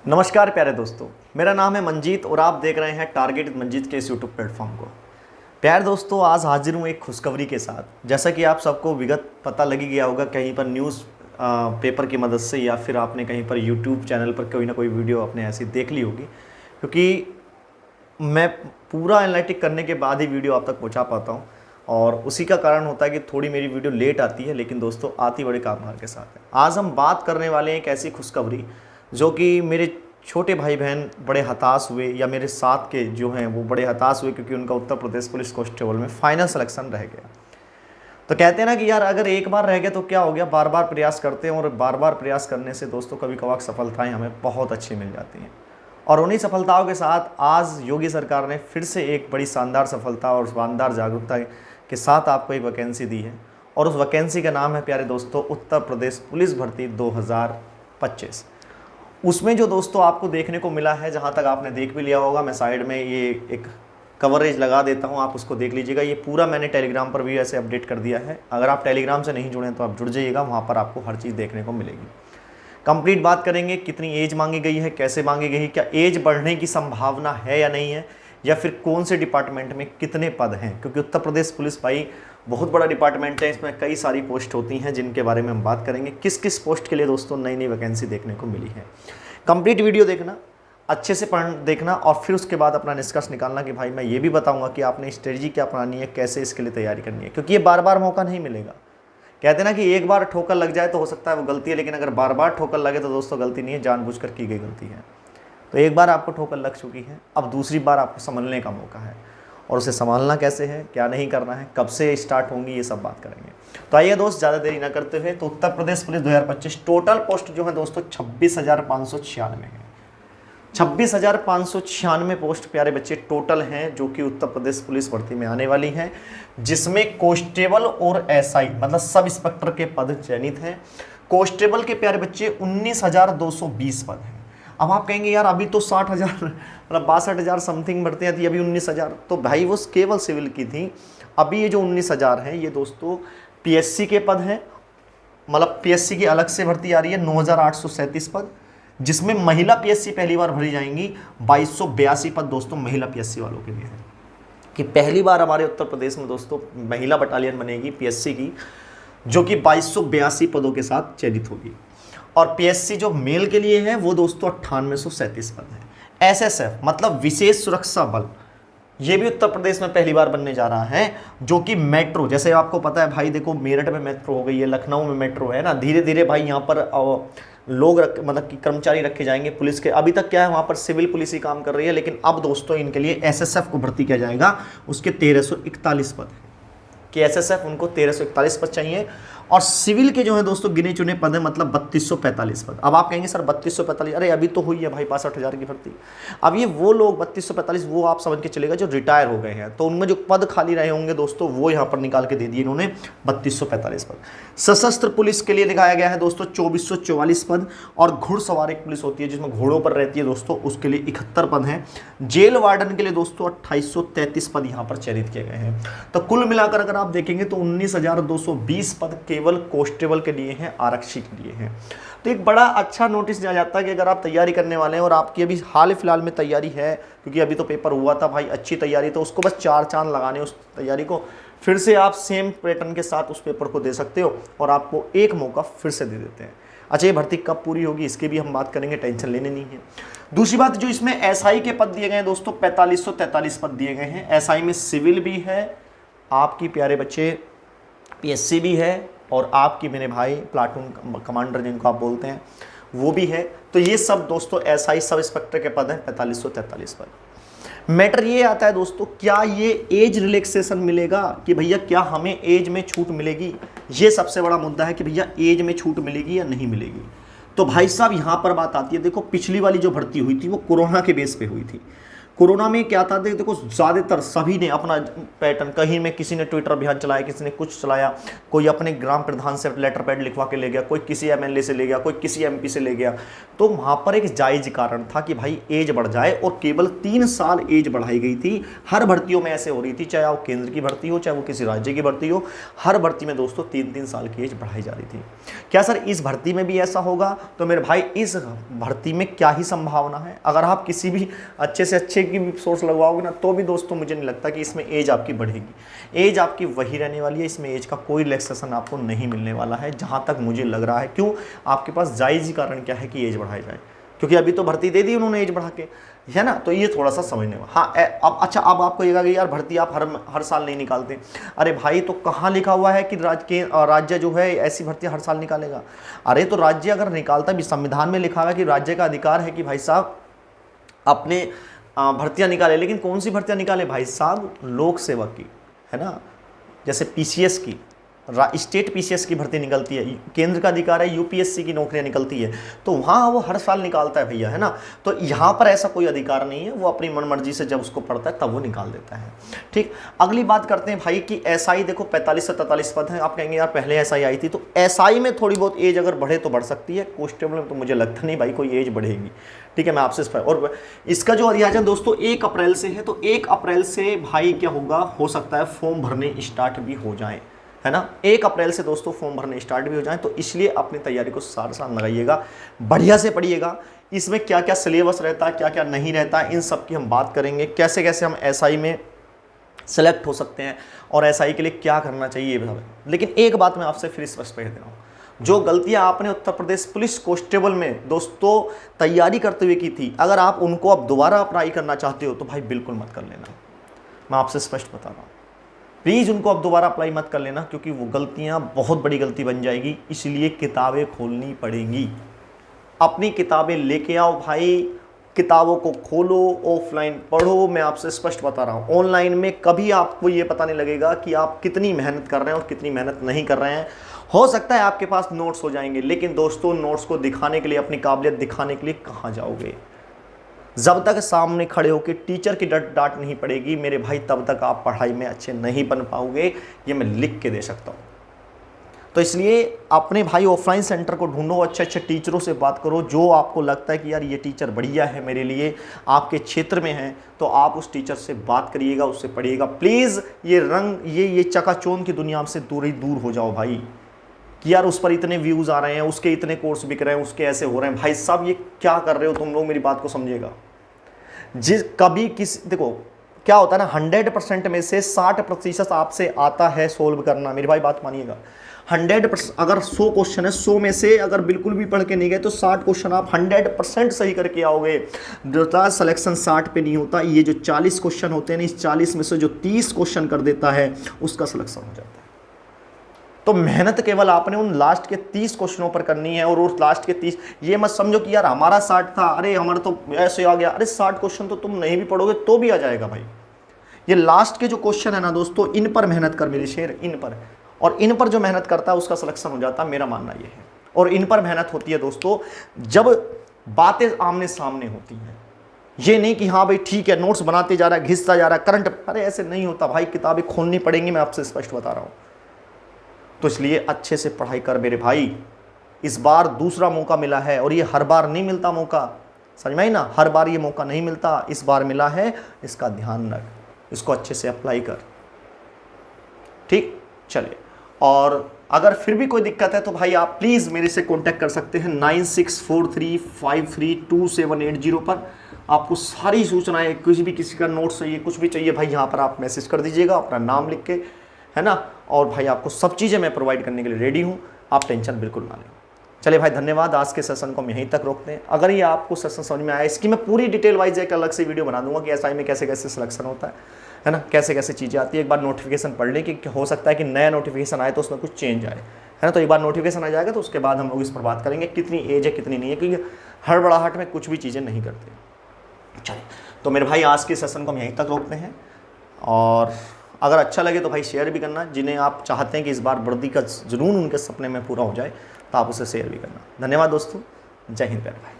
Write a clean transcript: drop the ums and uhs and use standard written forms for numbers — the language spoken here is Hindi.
नमस्कार प्यारे दोस्तों, मेरा नाम है मंजीत और आप देख रहे हैं टारगेट मंजीत के इस यूट्यूब प्लेटफॉर्म को। प्यारे दोस्तों, आज हाजिर हूँ एक खुशखबरी के साथ। जैसा कि आप सबको विगत पता लगी गया होगा, कहीं पर न्यूज़ पेपर की मदद से या फिर आपने कहीं पर यूट्यूब चैनल पर कोई ना कोई वीडियो आपने ऐसी देख ली होगी, क्योंकि मैं पूरा एनालिटिक करने के बाद ही वीडियो आप तक पहुँचा पाता हूँ और उसी का कारण होता है कि थोड़ी मेरी वीडियो लेट आती है, लेकिन दोस्तों आती बड़े कामगार के साथ है। आज हम बात करने वाले हैं एक ऐसी खुशखबरी जो कि मेरे छोटे भाई बहन बड़े हताश हुए, या मेरे साथ के जो हैं वो बड़े हताश हुए, क्योंकि उनका उत्तर प्रदेश पुलिस कांस्टेबल में फाइनल सिलेक्शन रह गया। तो कहते हैं ना कि यार अगर एक बार रह गया तो क्या हो गया, बार बार प्रयास करते हैं और बार बार प्रयास करने से दोस्तों कभी कभार सफलताएं हमें बहुत अच्छी मिल जाती हैं। और उन्हीं सफलताओं के साथ आज योगी सरकार ने फिर से एक बड़ी शानदार सफलता और शानदार जागरूकता के साथ आपको एक वैकेंसी दी है, और उस वैकेंसी का नाम है प्यारे दोस्तों उत्तर प्रदेश पुलिस भर्ती 2025। उसमें जो दोस्तों आपको देखने को मिला है, जहां तक आपने देख भी लिया होगा, मैं साइड में ये एक कवरेज लगा देता हूं, आप उसको देख लीजिएगा। ये पूरा मैंने टेलीग्राम पर भी ऐसे अपडेट कर दिया है। अगर आप टेलीग्राम से नहीं जुड़े तो आप जुड़ जाइएगा, वहां पर आपको हर चीज़ देखने को मिलेगी। कंप्लीट बात करेंगे, कितनी एज मांगी गई है, कैसे मांगी गई है, क्या एज बढ़ने की संभावना है या नहीं है, या फिर कौन से डिपार्टमेंट में कितने पद हैं, क्योंकि उत्तर प्रदेश पुलिस भाई बहुत बड़ा डिपार्टमेंट है। इसमें कई सारी पोस्ट होती हैं जिनके बारे में हम बात करेंगे। किस किस पोस्ट के लिए दोस्तों नई नई वैकेंसी देखने को मिली है। कंप्लीट वीडियो देखना, अच्छे से पढ़ देखना, और फिर उसके बाद अपना निष्कर्ष निकालना कि भाई मैं ये भी बताऊंगा कि आपने स्ट्रेटजी क्या अपनानी है, कैसे इसके लिए तैयारी करनी है, क्योंकि ये बार बार मौका नहीं मिलेगा। कहते हैं ना कि एक बार ठोकर लग जाए तो हो सकता है वो गलती है, लेकिन अगर बार बार ठोकर लगे तो दोस्तों गलती नहीं है, जानबूझकर की गई गलती है। तो एक बार आपको ठोकर लग चुकी है, अब दूसरी बार आपको संभलने का मौका है, और उसे संभालना कैसे है, क्या नहीं करना है, कब से स्टार्ट होंगी, ये सब बात करेंगे। तो आइए दोस्त, ज़्यादा देरी ना करते हुए, तो Uttar Pradesh police 2025 total post जो है दोस्तों 26,596 है। 26,596 पोस्ट प्यारे बच्चे टोटल हैं, जो कि उत्तर प्रदेश पुलिस भर्ती में आने वाली हैं, जिसमें कांस्टेबल और एसआई मतलब सब इंस्पेक्टर के पद चयनित हैं। कांस्टेबल के प्यारे बच्चे 19,220 पद हैं। अब आप कहेंगे यार अभी तो 60,000 मतलब 62,000 समथिंग भर्तियाँ थी, अभी 19,000, तो भाई वो केवल सिविल की थी। अभी ये जो 19,000 हैं ये दोस्तों पीएससी के पद हैं, मतलब पीएससी की अलग से भर्ती आ रही है 9,837 पद, जिसमें महिला पीएससी पहली बार भरी जाएंगी 2,282 पद दोस्तों महिला पीएससी वालों के लिए है, कि पहली बार हमारे उत्तर प्रदेश में दोस्तों महिला बटालियन बनेगी पीएससी की, जो कि 2,282 पदों के साथ चयनित होगी। और पीएससी जो मेल के लिए है वो दोस्तों 9837 पद है। एसएसएफ मतलब विशेष सुरक्षा बल, ये भी उत्तर प्रदेश में पहली बार बनने जा रहा है, जो कि मेट्रो, जैसे आपको पता है भाई, देखो मेरठ में मेट्रो हो गई है, लखनऊ में मेट्रो है ना, धीरे धीरे भाई यहाँ पर लोग मतलब कि कर्मचारी रखे जाएंगे पुलिस के। अभी तक क्या है, वहाँ पर सिविल पुलिस ही काम कर रही है, लेकिन अब दोस्तों इनके लिए एसएसएफ को भर्ती किया जाएगा। उसके 1341 पद है, कि एसएसएफ उनको 1341 पद चाहिए, और सिविल के जो है दोस्तों गिने चुने पद है, मतलब 3245 पद। अब आप कहेंगे सर 3245, अरे अभी तो हुई है भाई 62,000 की भर्ती। अब ये वो लोग 3245 वो आप समझ के चलेगा जो रिटायर हो गए हैं, तो उनमें जो पद खाली रहे होंगे दोस्तों वो यहाँ पर निकाल के दे दिए इन्होंने 3245 पद। सशस्त्र पुलिस के लिए दिखाया गया है दोस्तों 2444 पद, और घुड़सवार एक पुलिस होती है जिसमें घोड़ों पर रहती है दोस्तों, उसके लिए 71 पद हैं। जेल वार्डन के लिए दोस्तों 2833 पद यहाँ पर चयनित किए गए हैं। तो कुल मिलाकर अगर आप देखेंगे तो 19,220 पद केवल कांस्टेबल के लिए हैं, आरक्षी के लिए हैं। तो एक बड़ा अच्छा नोटिस दिया जाता है कि अगर आप तैयारी करने वाले हैं और आपकी अभी हाल फिलहाल में तैयारी है, क्योंकि अभी तो पेपर हुआ था भाई, अच्छी तैयारी, तो उसको बस 4 चांद लगाने उस तैयारी को, फिर से आप सेम पैटर्न के साथ उस पेपर को दे सकते हो, और आपको एक मौका फिर से दे देते हैं। अच्छा, ये भर्ती कब पूरी होगी इसकी भी हम बात करेंगे, टेंशन लेने नहीं है। दूसरी बात, जो इसमें एसआई के पद दिए गए हैं दोस्तों 4543 पद दिए गए हैं। एसआई में सिविल भी है, आपकी प्यारे बच्चे पीएससी भी है, और आपकी मेरे भाई प्लाटून कमांडर जिनको आप बोलते हैं वो भी है। तो ये सब दोस्तों एसआई सब इंस्पेक्टर के पद हैं 4543 पद। मैटर ये आता है दोस्तों, क्या ये एज रिलैक्सेशन मिलेगा, कि भैया क्या हमें एज में छूट मिलेगी, ये सबसे बड़ा मुद्दा है कि भैया एज में छूट मिलेगी या नहीं मिलेगी। तो भाई साहब यहाँ पर बात आती है, देखो पिछली वाली जो भर्ती हुई थी वो कोरोना के बेस पे हुई थी, कोरोना में क्या था, देखो ज़्यादातर सभी ने अपना पैटर्न, कहीं में किसी ने ट्विटर अभियान चलाया, किसी ने कुछ चलाया, कोई अपने ग्राम प्रधान से लेटर पैड लिखवा के ले गया, कोई किसी एमएलए से ले गया, कोई किसी एमपी से ले गया। तो वहाँ पर एक जायज़ कारण था कि भाई एज बढ़ जाए, और केवल 3 साल एज बढ़ाई गई थी। हर भर्तियों में ऐसे हो रही थी, चाहे वो केंद्र की भर्ती हो, चाहे वो किसी राज्य की भर्ती हो, हर भर्ती में दोस्तों 3-3 साल की एज बढ़ाई जा रही थी। क्या सर इस भर्ती में भी ऐसा होगा? तो मेरे भाई इस भर्ती में क्या ही संभावना है, अगर आप किसी भी अच्छे से अच्छे की सोर्स लगवाओगे ना, तो भी दोस्तों मुझे नहीं लगता कि इसमें एज आपकी बढ़ेगी। एज आपकी वही रहने वाली है, इसमें एज का कोई रिलैक्सेशन आपको नहीं मिलने वाला है, जहां तक मुझे लग रहा है। क्यों? आपके पास जायज़ कारण क्या है कि एज बढ़ाई जाए? क्योंकि अभी तो भर्ती दे दी उन्होंने एज बढ़ा के, है ना। तो ये थोड़ा सा समझने में, हाँ अब अच्छा, अब आपको ये कि यार भर्ती आप हर साल नहीं निकालते। अरे भाई, तो कहाँ लिखा हुआ है कि राज्य जो है ऐसी भर्ती हर साल निकालेगा? अरे तो राज्य अगर निकालता भी, संविधान में लिखा हुआ है कि राज्य का अधिकार है कि भाई साहब अपने भर्तियां निकाले, लेकिन कौन सी भर्तियां निकाले भाई साहब? लोक सेवक की, है ना, जैसे पीसीएस की, स्टेट पीसीएस की भर्ती निकलती है, केंद्र का अधिकार है यूपीएससी की नौकरियां निकलती है, तो वहाँ वो हर साल निकालता है भैया, है ना। तो यहाँ पर ऐसा कोई अधिकार नहीं है, वो अपनी मनमर्जी से जब उसको पढ़ता है तब वो निकाल देता है। ठीक, अगली बात करते हैं भाई कि एसआई देखो 45 से 43 पद हैं। आप कहेंगे यार पहले एसआई आई थी, तो एसआई में थोड़ी बहुत एज अगर बढ़े तो बढ़ सकती है, कांस्टेबल में तो मुझे लगता नहीं भाई कोई एज बढ़ेगी। ठीक है, मैं आपसे और इसका जो अधियाचन दोस्तों 1 अप्रैल से है, तो 1 अप्रैल से भाई क्या होगा, हो सकता है फॉर्म भरने स्टार्ट भी हो जाए, है ना। 1 अप्रैल से दोस्तों फॉर्म भरने स्टार्ट भी हो जाए, तो इसलिए अपनी तैयारी को साथ साथ लगाइएगा, बढ़िया से पढ़िएगा। इसमें क्या क्या सिलेबस रहता है, क्या क्या नहीं रहता, इन सब की हम बात करेंगे, कैसे कैसे हम एसआई में सेलेक्ट हो सकते हैं और एसआई के लिए क्या करना चाहिए। लेकिन एक बात मैं आपसे फिर स्पष्ट कह दे रहा हूँ, जो गलतियां आपने उत्तर प्रदेश पुलिस कांस्टेबल में दोस्तों तैयारी करते हुए की थी, अगर आप उनको अब दोबारा अप्लाई करना चाहते हो तो भाई बिल्कुल मत कर लेना। मैं आपसे स्पष्ट बता रहा हूँ, प्लीज़ उनको अब दोबारा अप्लाई मत कर लेना, क्योंकि वो गलतियां बहुत बड़ी गलती बन जाएगी। इसलिए किताबें खोलनी पड़ेंगी, अपनी किताबें लेके आओ भाई, किताबों को खोलो, ऑफलाइन पढ़ो। मैं आपसे स्पष्ट बता रहा हूँ, ऑनलाइन में कभी आपको ये पता नहीं लगेगा कि आप कितनी मेहनत कर रहे हैं और कितनी मेहनत नहीं कर रहे हैं। हो सकता है आपके पास नोट्स हो जाएंगे, लेकिन दोस्तों नोट्स को दिखाने के लिए, अपनी काबिलियत दिखाने के लिए कहाँ जाओगे? जब तक सामने खड़े होकर टीचर की डांट नहीं पड़ेगी मेरे भाई, तब तक आप पढ़ाई में अच्छे नहीं बन पाओगे, ये मैं लिख के दे सकता हूँ। तो इसलिए अपने भाई ऑफलाइन सेंटर को ढूंढो, अच्छे अच्छे टीचरों से बात करो, जो आपको लगता है कि यार ये टीचर बढ़िया है मेरे लिए, आपके क्षेत्र में है, तो आप उस टीचर से बात करिएगा, उससे पढ़िएगा। प्लीज़ ये रंग, ये चकाचौंध की दुनिया से दूर हो जाओ भाई, कि यार उस पर इतने व्यूज़ आ रहे हैं, उसके इतने कोर्स बिक रहे हैं, उसके ऐसे हो रहे हैं। भाई साहब ये क्या कर रहे हो तुम लोग, मेरी बात को समझिएगा। कभी देखो क्या होता है ना, 100% में से 60% आपसे आता है सोल्व करना। मेरी भाई बात मानिएगा, 100%, अगर 100 क्वेश्चन है, 100 में से अगर बिल्कुल भी पढ़ के नहीं गए तो 60 क्वेश्चन आप 100% सही करके आओगे। जो सिलेक्शन 60 पे नहीं होता, ये जो 40 क्वेश्चन होते हैं ना, इस 40 में से जो 30 क्वेश्चन कर देता है उसका सिलेक्शन हो जाता है। तो मेहनत केवल आपने उन लास्ट के 30 क्वेश्चनों पर करनी है, और उस लास्ट के 30, ये मत समझो कि यार हमारा 60 था, अरे हमारा तो ऐसे आ गया। अरे 60 क्वेश्चन तो तुम नहीं भी पढ़ोगे तो भी आ जाएगा भाई। ये लास्ट के जो क्वेश्चन है ना दोस्तों, इन पर मेहनत कर मेरे शेर, इन पर, और इन पर जो मेहनत करता है उसका सिलेक्शन हो जाता है, मेरा मानना ये है। और इन पर मेहनत होती है दोस्तों जब बातें आमने सामने होती हैं, ये नहीं कि हाँ भाई ठीक है नोट्स बनाते जा रहा है, घिसता जा रहा है करंट, अरे ऐसे नहीं होता भाई, किताबें खोलनी पड़ेंगी, मैं आपसे स्पष्ट बता रहा हूँ। तो इसलिए अच्छे से पढ़ाई कर मेरे भाई, इस बार दूसरा मौका मिला है, और ये हर बार नहीं मिलता मौका, समझ में आई ना, हर बार ये मौका नहीं मिलता, इस बार मिला है, इसका ध्यान रख, इसको अच्छे से अप्लाई कर, ठीक। चलिए, और अगर फिर भी कोई दिक्कत है तो भाई आप प्लीज़ मेरे से कांटेक्ट कर सकते हैं 9643532780 पर। आपको सारी सूचनाएं, कुछ भी किसी का नोट चाहिए, कुछ भी चाहिए भाई, यहाँ पर आप मैसेज कर दीजिएगा अपना नाम लिख के, है ना। और भाई आपको सब चीज़ें मैं प्रोवाइड करने के लिए रेडी हूँ, आप टेंशन बिल्कुल ना लें। चलिए भाई, धन्यवाद। आज के सेशन को हम यहीं तक रोकते हैं। अगर ये आपको सेशन समझ में आया, इसकी मैं पूरी डिटेल वाइज एक अलग से वीडियो बना दूंगा कि एसआई में कैसे कैसे सिलेक्शन होता है ना, कैसे कैसे चीज़ें आती है। एक बार नोटिफिकेशन पढ़ लें कि हो सकता है कि नया नोटिफिकेशन आए तो उसमें कुछ चेंज आए, है ना। तो एक बार नोटिफिकेशन आ जाएगा तो उसके बाद हम लोग इस पर बात करेंगे कितनी एज है कितनी नहीं है, क्योंकि हड़बड़ाहट में कुछ भी चीज़ें नहीं करते। चलिए, तो मेरे भाई आज के सेशन को हम यहीं तक रोकते हैं, और अगर अच्छा लगे तो भाई शेयर भी करना, जिन्हें आप चाहते हैं कि इस बार वर्दी का जुनून उनके सपने में पूरा हो जाए, तो आप उसे शेयर भी करना। धन्यवाद दोस्तों, जय हिंद प्यारे भाई।